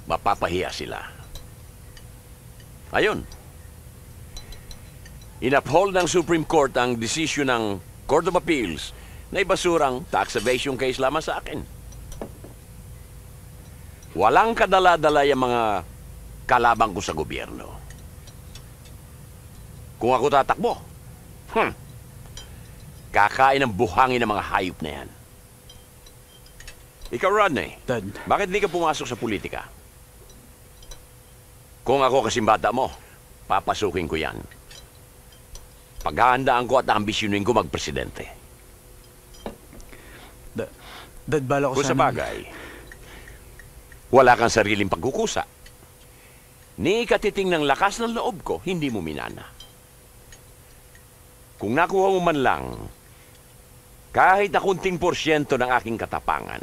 Mapapahiya sila. Ayun. Inuphold ng Supreme Court ang desisyon ng Court of Appeals na ibasurang tax evasion case lamang sa akin. Walang kadala-dala yung mga kalabang ko sa gobyerno. Kung ako tatakbo, kakain ng buhangin ng mga hayop na yan. Ikaw, Rodney, Dad. bakit di ka pumasok sa politika? Kung ako kasing bata mo, papasukin ko yan. Paghahandaan ko at ambisyonin ko magpresidente. Dad, bala ko Kung sa sana... bagay, wala kang sariling pagkukusa. Ni katiting ng lakas ng loob ko, hindi mo minana. Kung nakuha mo man lang, kahit na kunting porsyento ng aking katapangan,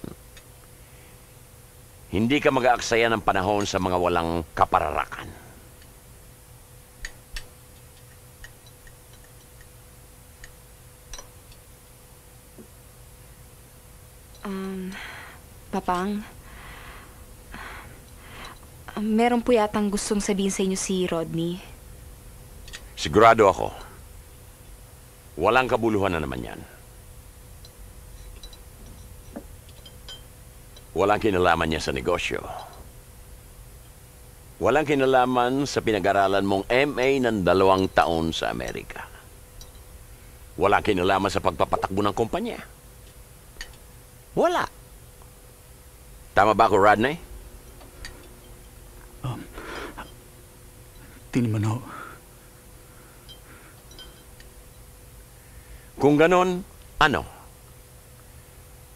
hindi ka mag-aaksaya ng panahon sa mga walang kapararakan. Papang, meron po yatang gustong sabihin sa inyo si Rodney. Sigurado ako, walang kabuluhan na naman yan. Walang kinalaman niya sa negosyo. Walang kinalaman sa pinag-aralan mong MA ng 2 taon sa Amerika. Walang kinalaman sa pagpapatakbo ng kumpanya. Wala. Tama ba ako, Rodney? Di naman ho. Kung ganon, ano?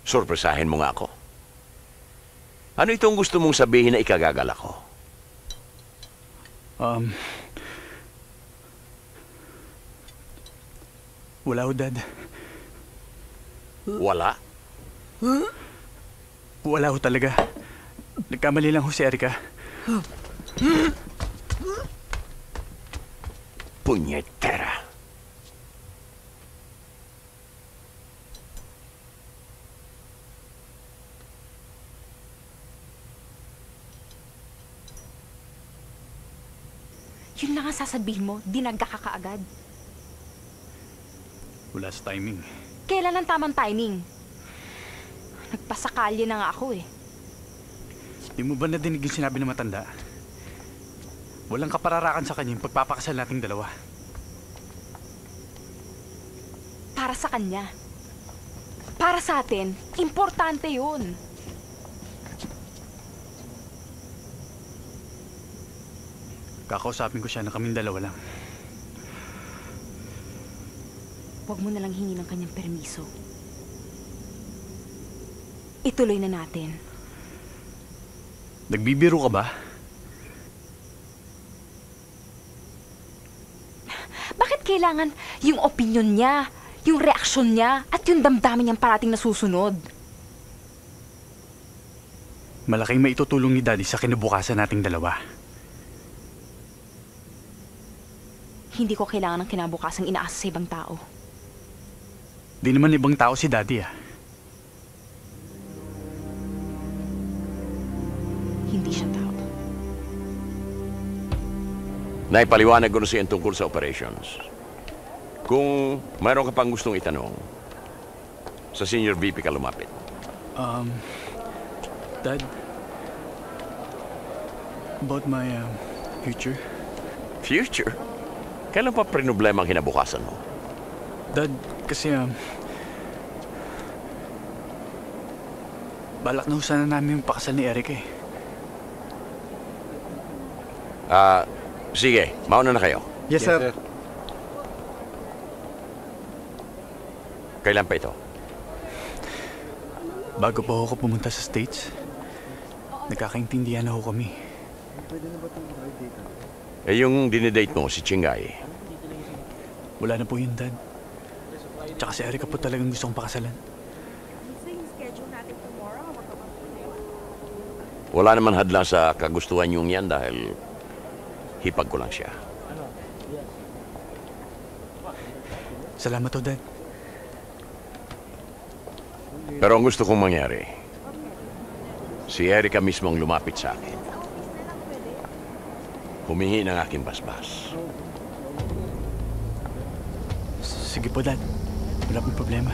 Sorpresahin mo nga ako. Ano itong gusto mong sabihin na ikagagal ako? Wala ho, Dad. Wala? Wala ho talaga. Nagkamali lang ho si Erica. Punyetera. Yun lang ang sasabihin mo, dinagda ka kaagad. Wala sa timing. Kailan ang tamang timing? Nagpasakalye na nga ako eh. Di mo ba nadinig yung sinabi ng matanda? Walang kapararakan sa kanya yung pagpapakasal nating dalawa. Para sa kanya. Para sa atin, importante yun. Kakausapin ko siya na kaming dalawa lang. Huwag mo nalang hingi ng kanyang permiso. Ituloy na natin. Nagbibiro ka ba? Bakit kailangan yung opinion niya, yung reaksyon niya, at yung damdamin niyang parating nasusunod? Malaking maitutulong ni Daddy sa kinabukasan nating dalawa. Hindi ko kailangan ng kinabukasang inaasa sa ibang tao. Di naman ibang tao si Daddy ah. Hindi siya tao. Naipaliwanag ko na siya tungkol sa operations. Kung mayroon ka pang gustong itanong, sa Senior VP ka lumapit. Dad, about my future? Future? Kailan pa problema ang kinabukasan mo? Dad, kasi balak na ho sana namin yung pakasal ni Eric eh. Sige, mauna na kayo. Yes, sir. Kailan pa ito? Bago pa ako pumunta sa States, nagkakaintindihan na ho kami. Eh, yung dinidate mo, si Chingay. Wala na po yun, Dad. Tsaka si Erica po talagang gusto kong pakasalan. Wala naman hadlang sa kagustuhan yung yan dahil hipag ko lang siya. Salamat ho, Dad. Pero ang gusto kong mangyari, si Erica mismo ang lumapit sa akin. Humingi ng aking basbas. Sige po, Dad. Wala pong problema.